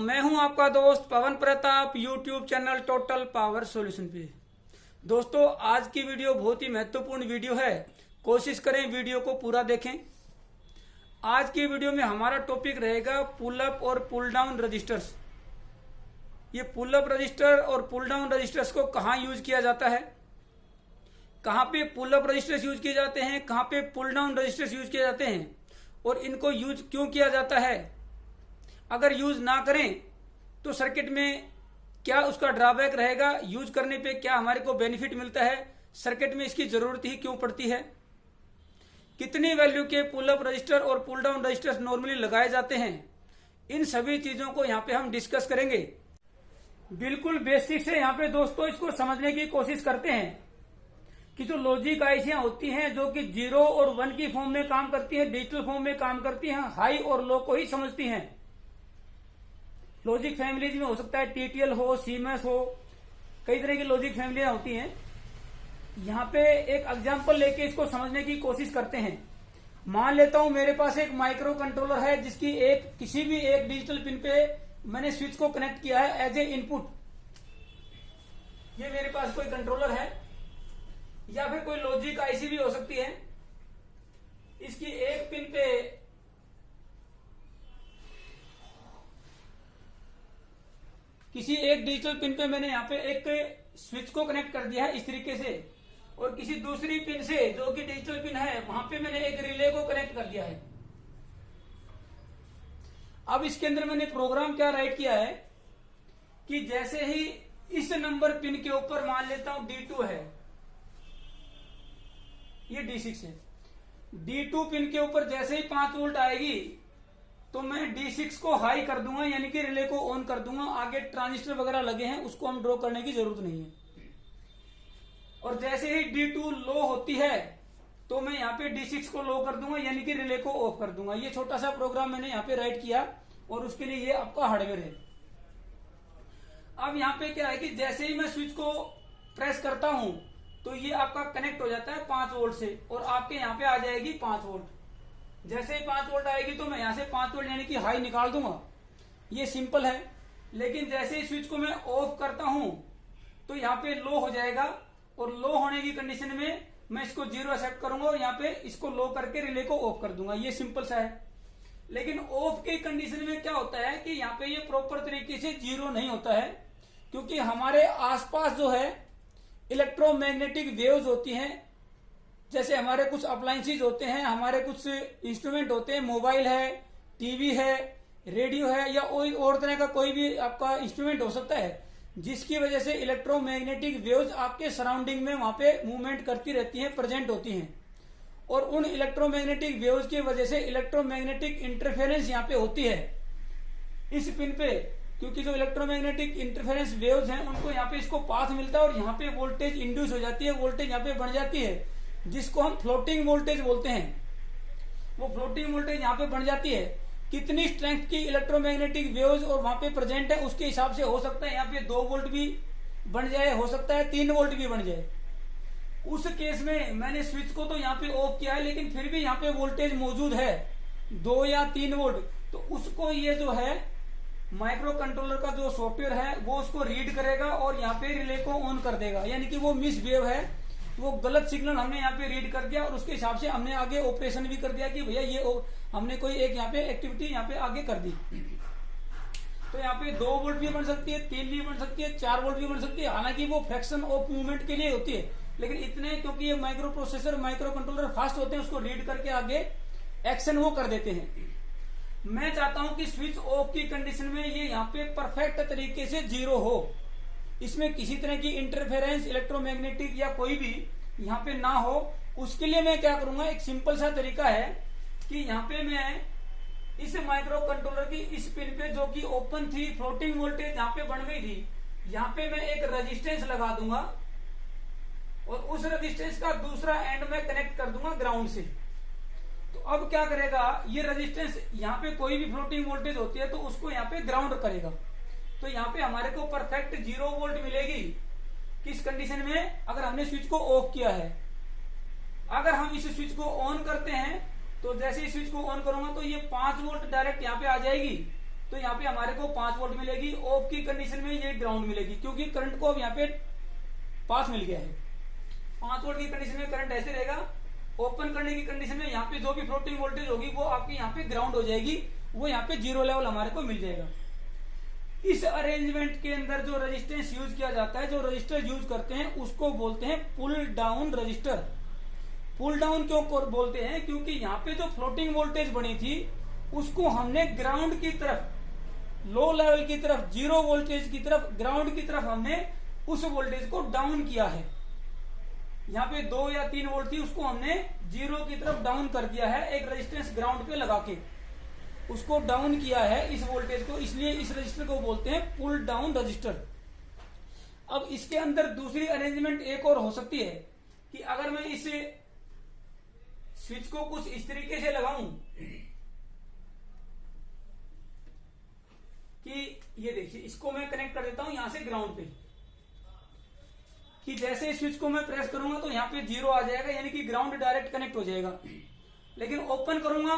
मैं हूं आपका दोस्त Pawan Pratap YouTube channel total power solution पे। दोस्तों, आज की वीडियो बहुत ही महत्वपूर्ण वीडियो है। कोशिश करें वीडियो को पूरा देखें। आज की वीडियो में हमारा टॉपिक रहेगा पुल अप और पुल डाउन रजिस्टर्स। ये पुल अप रजिस्टर और पुल डाउन रजिस्टर्स को कहाँ यूज किया जाता है, कहाँ पे पुल अप रजिस्टर्स यूज किए जाते हैं, कहाँ पे पुल डाउन रजिस्टर्स यूज किए जाते हैं और इनको यूज क्यों किया जाता है। अगर यूज ना करें तो सर्किट में क्या उसका ड्रॉबैक रहेगा, यूज करने पे क्या हमारे को बेनिफिट मिलता है, सर्किट में इसकी जरूरत ही क्यों पड़ती है, कितनी वैल्यू के पुल अप रजिस्टर और पुल डाउन रजिस्टर्स नॉर्मली लगाए जाते हैं, इन सभी चीजों को यहाँ पे हम डिस्कस करेंगे। बिल्कुल बेसिक से यहाँ पे दोस्तों इसको समझने की कोशिश करते हैं कि जो लॉजिक आईसियां होती हैं जो कि 0 और 1 की फॉर्म में काम करती हैं, डिजिटल फॉर्म में काम करती हैं, हाई और लो को ही समझती हैं। लॉजिक फैमिलीज में हो सकता है टीटीएल हो, सीएमएस हो, कई तरह की लॉजिक फैमिलियां होती हैं। यहाँ पे एक एग्जांपल लेके इसको समझने की कोशिश करते हैं। मान लेता हूं मेरे पास एक माइक्रो कंट्रोलर है जिसकी किसी भी एक डिजिटल पिन पे मैंने स्विच को कनेक्ट किया है एज ए इनपुट। ये मेरे पास कोई कंट्रोलर है या फिर कोई लॉजिक आईसी भी हो सकती है। इसकी एक पिन पे किसी एक डिजिटल पिन पे मैंने यहाँ पे एक स्विच को कनेक्ट कर दिया है इस तरीके से, और किसी दूसरी पिन से जो कि डिजिटल पिन है वहां पे मैंने एक रिले को कनेक्ट कर दिया है। अब इसके अंदर मैंने प्रोग्राम क्या राइट किया है कि जैसे ही इस नंबर पिन के ऊपर मान लेता हूं D2 है, ये D6 है, D2 पिन के ऊपर जैसे ही 5 वोल्ट आएगी तो मैं D6 को हाई कर दूंगा, यानी कि रिले को ऑन कर दूंगा। आगे ट्रांजिस्टर वगैरह लगे हैं उसको हम ड्रॉ करने की जरूरत नहीं है। और जैसे ही D2 लो होती है तो मैं यहाँ पे D6 को लो कर दूंगा, यानी कि रिले को ऑफ कर दूंगा। ये छोटा सा प्रोग्राम मैंने यहाँ पे राइट किया और उसके लिए ये आपका हार्डवेयर है। अब यहाँ पे क्या है कि जैसे ही मैं स्विच को प्रेस करता हूं तो ये आपका कनेक्ट हो जाता है 5 वोल्ट से और आपके यहाँ पे आ जाएगी 5 वोल्ट। जैसे ही 5 वोल्ट आएगी तो मैं यहां से 5 वोल्ट यानी कि हाई निकाल दूंगा। ये सिंपल है। लेकिन जैसे ही स्विच को मैं ऑफ करता हूं तो यहाँ पे लो हो जाएगा और लो होने की कंडीशन में मैं इसको 0 सेट करूंगा और यहाँ पे इसको लो करके रिले को ऑफ कर दूंगा। ये सिंपल सा है। लेकिन ऑफ की कंडीशन में क्या होता है कि यहाँ पे ये प्रॉपर तरीके से 0 नहीं होता है, क्योंकि हमारे आसपास जो है इलेक्ट्रोमैग्नेटिक वेव्स होती हैं। जैसे हमारे कुछ अप्लायंसेज होते हैं, हमारे कुछ इंस्ट्रूमेंट होते हैं, मोबाइल है, टीवी है, रेडियो है, या कोई और तरह का कोई भी आपका इंस्ट्रूमेंट हो सकता है, जिसकी वजह से इलेक्ट्रोमैग्नेटिक वेव्स आपके सराउंडिंग में वहां पे मूवमेंट करती रहती हैं, प्रेजेंट होती हैं। और उन इलेक्ट्रोमैग्नेटिक वेव्स की वजह से इलेक्ट्रोमैग्नेटिक इंटरफेरेंस यहाँ पे होती है इस पिन पे, क्योंकि जो इलेक्ट्रोमैग्नेटिक इंटरफेरेंस वेव्स हैं उनको यहाँ पे इसको पाथ मिलता है और यहाँ पे वोल्टेज इंड्यूस हो जाती है, वोल्टेज यहाँ पे बढ़ जाती है, जिसको हम फ्लोटिंग वोल्टेज बोलते हैं। वो फ्लोटिंग वोल्टेज यहाँ पे बन जाती है। कितनी स्ट्रेंथ की इलेक्ट्रोमैग्नेटिक वेव्स और वहां पे प्रेजेंट है उसके हिसाब से हो सकता है यहाँ पे 2 वोल्ट भी बन जाए, हो सकता है 3 वोल्ट भी बन जाए। उस केस में मैंने स्विच को तो यहाँ पे ऑफ किया है, लेकिन फिर भी यहाँ पे वोल्टेज मौजूद है 2 या 3 वोल्ट, तो उसको ये जो है माइक्रो कंट्रोलर का जो सॉफ्टवेयर है वो उसको रीड करेगा और यहाँ पे रिले को ऑन कर देगा। यानी कि वो मिस वेव है, वो गलत सिग्नल हमने यहाँ पे रीड कर दिया और उसके हिसाब से हमने आगे ऑपरेशन भी कर दिया कि भैया ये हमने कोई एक यहाँ पे एक्टिविटी यहाँ पे आगे कर दी। तो यहाँ पे 2 वोल्ट भी बन सकती है, 3 भी बन सकती है, 4 वोल्ट भी बन सकती है। हालांकि वो फ्रैक्शन ऑफ मूवमेंट के लिए होती है, लेकिन इतने क्योंकि ये micro processor, micro controller fast होते हैं, उसको रीड करके आगे एक्शन वो कर देते हैं। मैं चाहता हूं कि स्विच ऑफ की कंडीशन में ये यहाँ पे परफेक्ट तरीके से 0 हो, इसमें किसी तरह की इंटरफेरेंस इलेक्ट्रोमैग्नेटिक या कोई भी यहाँ पे ना हो। उसके लिए मैं क्या करूंगा, एक सिंपल सा तरीका है कि यहाँ पे मैं इस माइक्रो कंट्रोलर की इस पिन पे जो कि ओपन थी, फ्लोटिंग वोल्टेज यहाँ पे बन गई थी, यहाँ पे मैं एक रेजिस्टेंस लगा दूंगा और उस रेजिस्टेंस का दूसरा एंड में कनेक्ट कर दूंगा ग्राउंड से। तो अब क्या करेगा, ये रेजिस्टेंस यहाँ पे कोई भी फ्लोटिंग वोल्टेज होती है तो उसको यहाँ पे ग्राउंड करेगा। तो यहाँ पे हमारे को परफेक्ट 0 वोल्ट मिलेगी। किस कंडीशन में, अगर हमने स्विच को ऑफ किया है। अगर हम इस स्विच को ऑन करते हैं तो जैसे ही स्विच को ऑन करूंगा तो ये 5 वोल्ट डायरेक्ट यहाँ पे आ जाएगी तो यहाँ पे हमारे को 5 वोल्ट मिलेगी। ऑफ की कंडीशन में ये ग्राउंड मिलेगी, क्योंकि करंट को अब यहाँ पे पास मिल गया है। 5 वोल्ट की कंडीशन में करंट ऐसे रहेगा। ओपन करने की कंडीशन में यहाँ पे जो भी फ्लोटिंग वोल्टेज होगी वो आपकी यहाँ पे ग्राउंड हो जाएगी, वो यहाँ पे 0 लेवल हमारे को मिल जाएगा। इस अरेंजमेंट के अंदर जो रेजिस्टेंस यूज किया जाता है, जो रजिस्टर यूज करते हैं, उसको बोलते हैं pull down register. Pull down क्यों बोलते हैं? क्योंकि यहाँ पे जो फ्लोटिंग वोल्टेज बनी थी उसको हमने ग्राउंड की तरफ, लो लेवल की तरफ, 0 वोल्टेज की तरफ, ग्राउंड की तरफ हमने उस वोल्टेज को डाउन किया है। यहाँ पे 2 या 3 वोल्ट थी, उसको हमने 0 की तरफ डाउन कर दिया है, एक रेजिस्टेंस ग्राउंड पे लगा के उसको डाउन किया है इस वोल्टेज को, इसलिए इस रजिस्टर को बोलते हैं पुल डाउन रजिस्टर। अब इसके अंदर दूसरी अरेंजमेंट एक और हो सकती है कि अगर मैं इस स्विच को कुछ इस तरीके से लगाऊं कि ये देखिए, इसको मैं कनेक्ट कर देता हूं यहां से ग्राउंड पे, कि जैसे इस स्विच को मैं प्रेस करूंगा तो यहाँ पे 0 आ जाएगा, यानी कि ग्राउंड डायरेक्ट कनेक्ट हो जाएगा। लेकिन ओपन करूंगा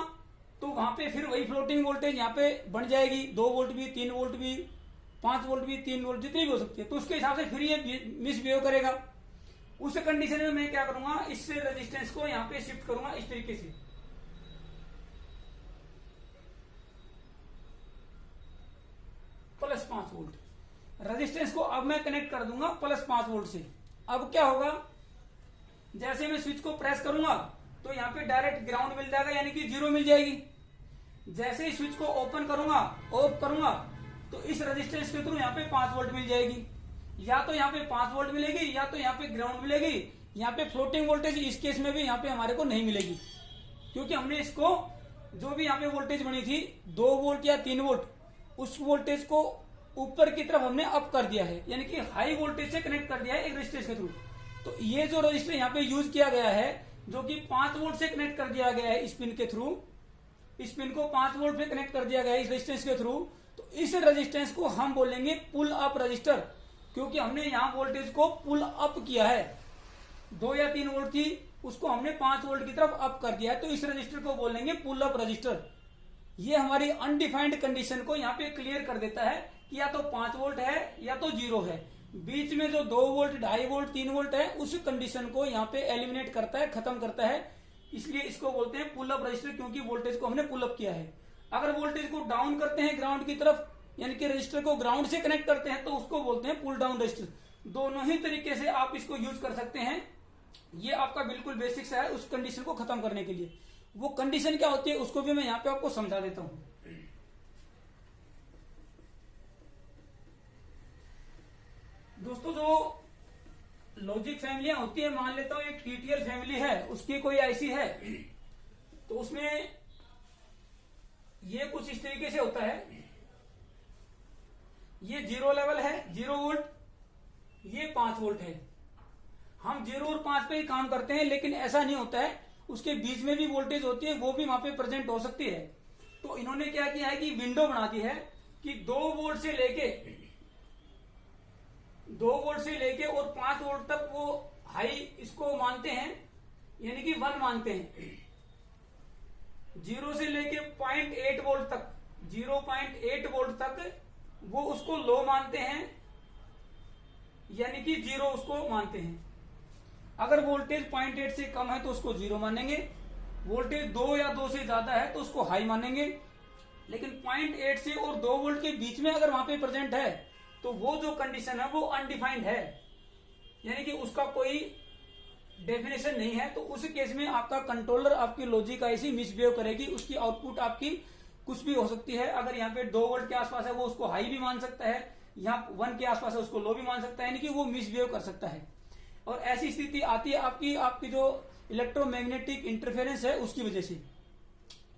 तो वहां पे फिर वही फ्लोटिंग वोल्टेज यहाँ पे बन जाएगी, 2 वोल्ट भी, 3 वोल्ट भी, 5 वोल्ट भी, 3 वोल्ट, जितनी भी हो सकती है। तो उसके हिसाब से फिर ये मिसबिहेव करेगा। उस कंडीशन में मैं क्या करूंगा, इस रेजिस्टेंस को यहाँ पे शिफ्ट करूंगा इस तरीके से, +5 वोल्ट रेजिस्टेंस को अब मैं कनेक्ट कर दूंगा +5 वोल्ट से। अब क्या होगा, जैसे मैं स्विच को प्रेस करूंगा तो यहाँ पे डायरेक्ट ग्राउंड मिल जाएगा, यानी कि 0 मिल जाएगी। जैसे ही स्विच को ओपन करूंगा, ऑफ करूंगा, तो इस रेजिस्टेंस के थ्रू यहाँ पे 5 वोल्ट मिल जाएगी। या तो यहाँ पे 5 वोल्ट मिलेगी, या तो यहाँ पे ग्राउंड मिलेगी। यहाँ पे फ्लोटिंग वोल्टेज इस केस में भी यहाँ पे हमारे को नहीं मिलेगी, क्योंकि हमने इसको जो भी यहाँ पे वोल्टेज बनी थी 2 वोल्ट या 3 वोल्ट, उस वोल्टेज को ऊपर की तरफ हमने अप कर दिया है, यानी कि हाई वोल्टेज से कनेक्ट कर दिया है एक रजिस्टर के थ्रू। तो ये जो रजिस्टर यहाँ पे यूज किया गया है, जो कि 5 वोल्ट से कनेक्ट कर दिया गया है इस पिन के थ्रू, इस पिन को 5 वोल्ट पे कनेक्ट कर दिया गया है इस रेजिस्टेंस के थ्रू, तो इस रेजिस्टेंस को हम बोलेंगे पुल अप रजिस्टर, क्योंकि हमने यहाँ वोल्टेज को पुल अप किया है। 2 या 3 वोल्ट थी, उसको हमने 5 वोल्ट की तरफ अप कर दिया है, तो इस रजिस्टर को बोलेंगे पुल अप रजिस्टर। ये हमारी अनडिफाइंड कंडीशन को यहाँ पे क्लियर कर देता है कि या तो 5 वोल्ट है या तो 0 है। बीच में जो 2 वोल्ट, 2.5 वोल्ट, 3 वोल्ट है, उस कंडीशन को यहाँ पे एलिमिनेट करता है, खत्म करता है। इसलिए इसको बोलते हैं पुल अप रजिस्टर, क्योंकि वोल्टेज को हमने पुल अप किया है। अगर वोल्टेज को डाउन करते हैं ग्राउंड की तरफ, यानी कि रजिस्टर को ग्राउंड से कनेक्ट करते हैं, तो उसको बोलते हैं पुल डाउन रजिस्टर। दोनों ही तरीके से आप इसको यूज कर सकते हैं। ये आपका बिल्कुल बेसिक्स है उस कंडीशन को खत्म करने के लिए। वो कंडीशन क्या होती है उसको भी मैं यहाँ पे आपको समझा देता हूं। दोस्तों, जो लॉजिक फैमिलियां होती है, मान लेता हूं एक टीटीएल फैमिली है, उसकी कोई आईसी है, तो उसमें ये कुछ इस तरीके से होता है। ये 0 लेवल है, 0 वोल्ट, ये 5 वोल्ट है। हम 0 और 5 पे ही काम करते हैं, लेकिन ऐसा नहीं होता है, उसके बीच में भी वोल्टेज होती है, वो भी वहां पे प्रेजेंट हो सकती है। तो इन्होंने क्या किया है कि विंडो बना दी है कि 2 वोल्ट से लेके और 5 वोल्ट तक वो हाई इसको मानते हैं, यानी कि 1 मानते हैं। 0 से लेके 0.8 वोल्ट तक, 0.8 वोल्ट तक वो उसको लो मानते हैं, यानी कि 0 उसको मानते हैं। अगर वोल्टेज 0.8 से कम है तो उसको 0 मानेंगे, वोल्टेज 2 या 2 से ज्यादा है तो उसको हाई मानेंगे। लेकिन 0.8 से और 2 वोल्ट के बीच में अगर वहां पे प्रेजेंट है तो वो जो कंडीशन है वो अनडिफाइंड है, यानी कि उसका कोई डेफिनेशन नहीं है। तो उस केस में आपका कंट्रोलर आपकी लॉजिक आईसी मिसबिहेव करेगी, उसकी आउटपुट आपकी कुछ भी हो सकती है। अगर यहाँ पे 2 वोल्ट के आसपास है वो उसको हाई भी मान सकता है, यहाँ 1 के आसपास है उसको लो भी मान सकता है, यानी कि वो मिसबिहेव कर सकता है। और ऐसी स्थिति आती है आपकी जो इलेक्ट्रोमैग्नेटिक इंटरफेरेंस है उसकी वजह से।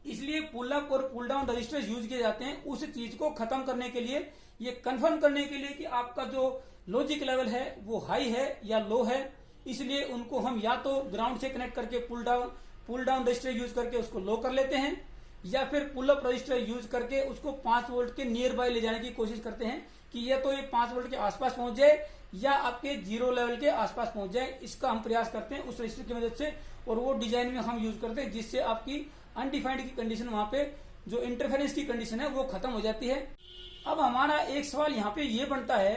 इसलिए पुल अप और पुल डाउन रजिस्टर यूज किए जाते हैं उस चीज को खत्म करने के लिए, ये कंफर्म करने के लिए कि आपका जो लॉजिक लेवल है वो हाई है या लो है। इसलिए उनको हम या तो ग्राउंड से कनेक्ट करके पुल डाउन रजिस्टर यूज करके उसको लो कर लेते हैं, या फिर पुल अप रजिस्टर यूज करके उसको 5 वोल्ट के नियर बाय ले जाने की कोशिश करते हैं कि ये तो ये 5 वोल्ट के आसपास पहुंच जाए या आपके 0 लेवल के आसपास पहुंच जाए। इसका हम प्रयास करते हैं उस रजिस्टर की मदद से, और वो डिजाइन में हम यूज करते हैं जिससे आपकी अनडिफाइंड की कंडीशन वहां पे जो इंटरफेरेंस की कंडीशन है वो खत्म हो जाती है। अब हमारा एक सवाल यहाँ पे ये बनता है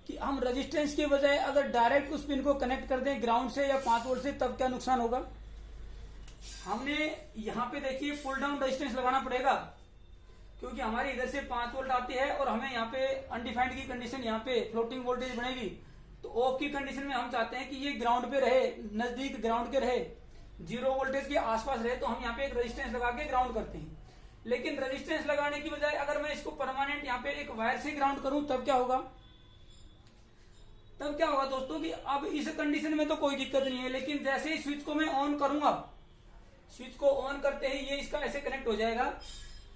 कि हम रेजिस्टेंस के बजाय अगर डायरेक्ट उस पिन को कनेक्ट कर दें ग्राउंड से या 5 वोल्ट से, तब क्या नुकसान होगा। हमने यहाँ पे देखिए पुल डाउन रेजिस्टेंस लगाना पड़ेगा, क्योंकि हमारी इधर से 5 वोल्ट आती है और हमें यहाँ पे अनडिफाइंड की कंडीशन, यहाँ पे फ्लोटिंग वोल्टेज बनेगी। तो ऑफ की कंडीशन में हम चाहते हैं कि ये ग्राउंड पे रहे, नजदीक ग्राउंड के रहे, 0 वोल्टेज के आसपास रहे, तो हम यहाँ पे एक रेजिस्टेंस लगा के ग्राउंड करते हैं। लेकिन रेजिस्टेंस लगाने की बजाय अगर मैं इसको परमानेंट यहाँ पे एक वायर से ग्राउंड करूं, तब क्या होगा। तब क्या होगा दोस्तों कि अब इस कंडीशन में तो कोई दिक्कत नहीं है, लेकिन जैसे ही स्विच को मैं ऑन करूंगा, स्विच को ऑन करते ही ये इसका ऐसे कनेक्ट हो जाएगा,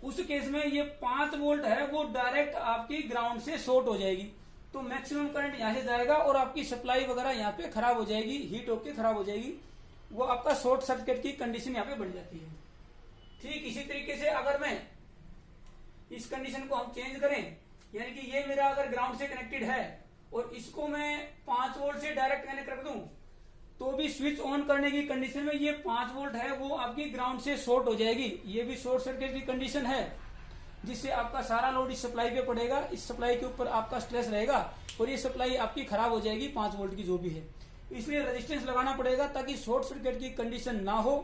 उस केस में ये 5 वोल्ट है वो डायरेक्ट आपकी ग्राउंड से शॉर्ट हो जाएगी। तो मैक्सिमम करंट यहां से जाएगा और आपकी सप्लाई वगैरह यहाँ पे खराब हो जाएगी, हीट होके खराब हो जाएगी, वो आपका शॉर्ट सर्किट की कंडीशन यहाँ पे बढ़ जाती है। ठीक इसी तरीके से अगर मैं इस कंडीशन को हम चेंज करें, यानी कि ये मेरा अगर ग्राउंड से कनेक्टेड है और इसको मैं 5 वोल्ट से डायरेक्ट कनेक्ट कर दूं, तो भी स्विच ऑन करने की कंडीशन में ये 5 वोल्ट है वो आपकी ग्राउंड से शॉर्ट हो जाएगी। ये भी शॉर्ट सर्किट की कंडीशन है, जिससे आपका सारा लोड इस सप्लाई पे पड़ेगा, इस सप्लाई के ऊपर आपका स्ट्रेस रहेगा और ये सप्लाई आपकी खराब हो जाएगी 5 वोल्ट की जो भी है। इसलिए रेजिस्टेंस लगाना पड़ेगा ताकि शॉर्ट सर्किट की कंडीशन ना हो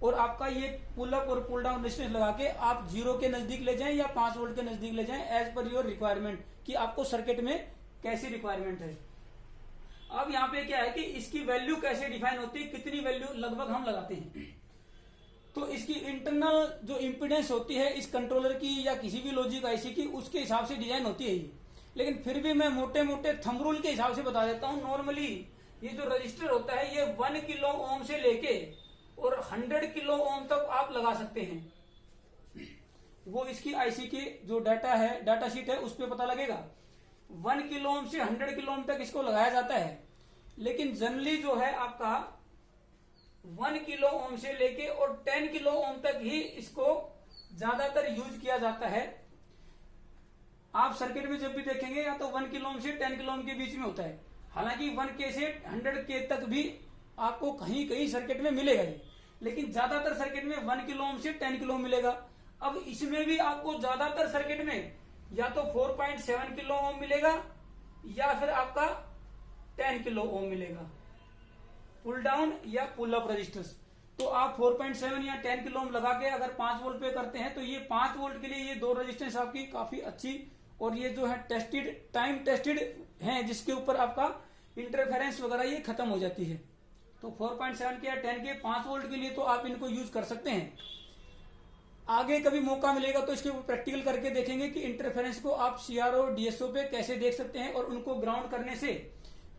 और आपका ये पुल अप और पुल डाउन रेजिस्टेंस लगा के आप 0 के नजदीक ले जाएं या 5 वोल्ट के नजदीक ले जाएं, एज पर योर रिक्वायरमेंट, कि आपको सर्किट में कैसी रिक्वायरमेंट है। अब यहाँ पे क्या है कि इसकी वैल्यू कैसे डिफाइन होती है, कितनी वैल्यू लगभग हम लगाते हैं। तो इसकी इंटरनल जो इम्पीडेंस होती है इस कंट्रोलर की या किसी भी लॉजिक आईसी की, उसके हिसाब से डिजाइन होती है ये। लेकिन फिर भी मैं मोटे मोटे थंब रूल के हिसाब से बता देता हूँ। नॉर्मली ये जो रजिस्टर होता है ये 1 किलो ओम से लेके और 100 किलो ओम तक आप लगा सकते हैं। वो इसकी आईसी की जो डाटा है, डाटा शीट है, उस पर पता लगेगा। 1 किलो ओम से 100 किलो ओम तक इसको लगाया जाता है। लेकिन जनरली जो है आपका 1 किलो ओम से लेके और 10 किलो ओम तक ही इसको ज्यादातर यूज किया जाता है। आप सर्किट में जब भी देखेंगे या तो 1 किलो ओम से 10 किलो ओम के बीच में होता है। हालांकि 1K से 100K तक भी आपको कहीं कहीं सर्किट में मिलेगा ही, लेकिन ज्यादातर सर्किट में 1 किलो ओम से 10 किलो ओम मिलेगा। अब इसमें भी आपको ज्यादातर सर्किट में या तो 4.7 किलो ओम मिलेगा या फिर आपका 10 किलो ओम मिलेगा, पुल डाउन या पुल अप रजिस्टर्स। तो आप 4.7 या 10 किलो ओम लगा के अगर 5 वोल्ट पे करते हैं तो ये 5 वोल्ट के लिए ये 2 रेजिस्टेंस आपकी काफी अच्छी और ये जो है टेस्टेड, टाइम टेस्टेड है, जिसके ऊपर आपका इंटरफेरेंस वगैरह ये खत्म हो जाती है। तो 4.7 के या 10 के 5 वोल्ट के लिए तो आप इनको यूज कर सकते हैं। आगे कभी मौका मिलेगा तो इसके ऊपर प्रैक्टिकल करके देखेंगे कि इंटरफेरेंस को आप सीआरओ डीएसओ पे कैसे देख सकते हैं और उनको ग्राउंड करने से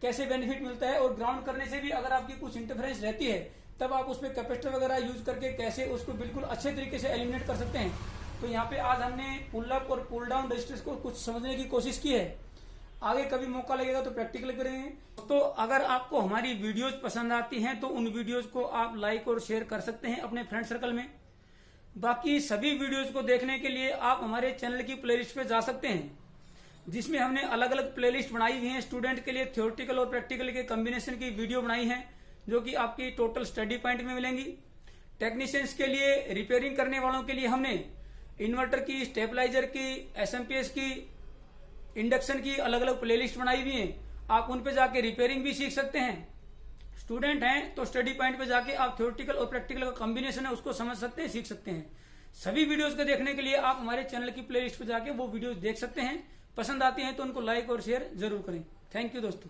कैसे बेनिफिट मिलता है, और ग्राउंड करने से भी अगर आपकी कुछ इंटरफेरेंस रहती है तब आप उसमें कैपेसिटर वगैरह यूज करके कैसे उसको बिल्कुल अच्छे तरीके से एलिमिनेट कर सकते हैं। तो यहाँ पे आज हमने पुल अप और पुल डाउन रजिस्टर्स को कुछ समझने की कोशिश की है। आगे कभी मौका लगेगा तो प्रैक्टिकल करेंगे। तो अगर आपको हमारी वीडियोज पसंद आती हैं तो उन वीडियोज को आप लाइक और शेयर कर सकते हैं अपने फ्रेंड सर्कल में। बाकी सभी वीडियोज को देखने के लिए आप हमारे चैनल की प्लेलिस्ट पे जा सकते हैं, जिसमें हमने अलग अलग प्लेलिस्ट बनाई हुई है। स्टूडेंट के लिए थ्योरेटिकल और प्रैक्टिकल के कॉम्बिनेशन की वीडियो बनाई है, जो कि आपकी टोटल स्टडी पॉइंट में मिलेंगी। टेक्नीशियंस के लिए, रिपेयरिंग करने वालों के लिए हमने इन्वर्टर की, स्टेबलाइजर की, एसएमपीएस की, इंडक्शन की अलग अलग प्लेलिस्ट बनाई हुई है। आप उन पे जाके रिपेयरिंग भी सीख सकते हैं। स्टूडेंट हैं तो स्टडी पॉइंट पे जाके आप थ्योरेटिकल और प्रैक्टिकल का कॉम्बिनेशन है उसको समझ सकते हैं, सीख सकते हैं। सभी वीडियोस को देखने के लिए आप हमारे चैनल की प्लेलिस्ट पे जाके वो वीडियोस देख सकते हैं। पसंद आती हैं तो उनको लाइक और शेयर जरूर करें। थैंक यू दोस्तों।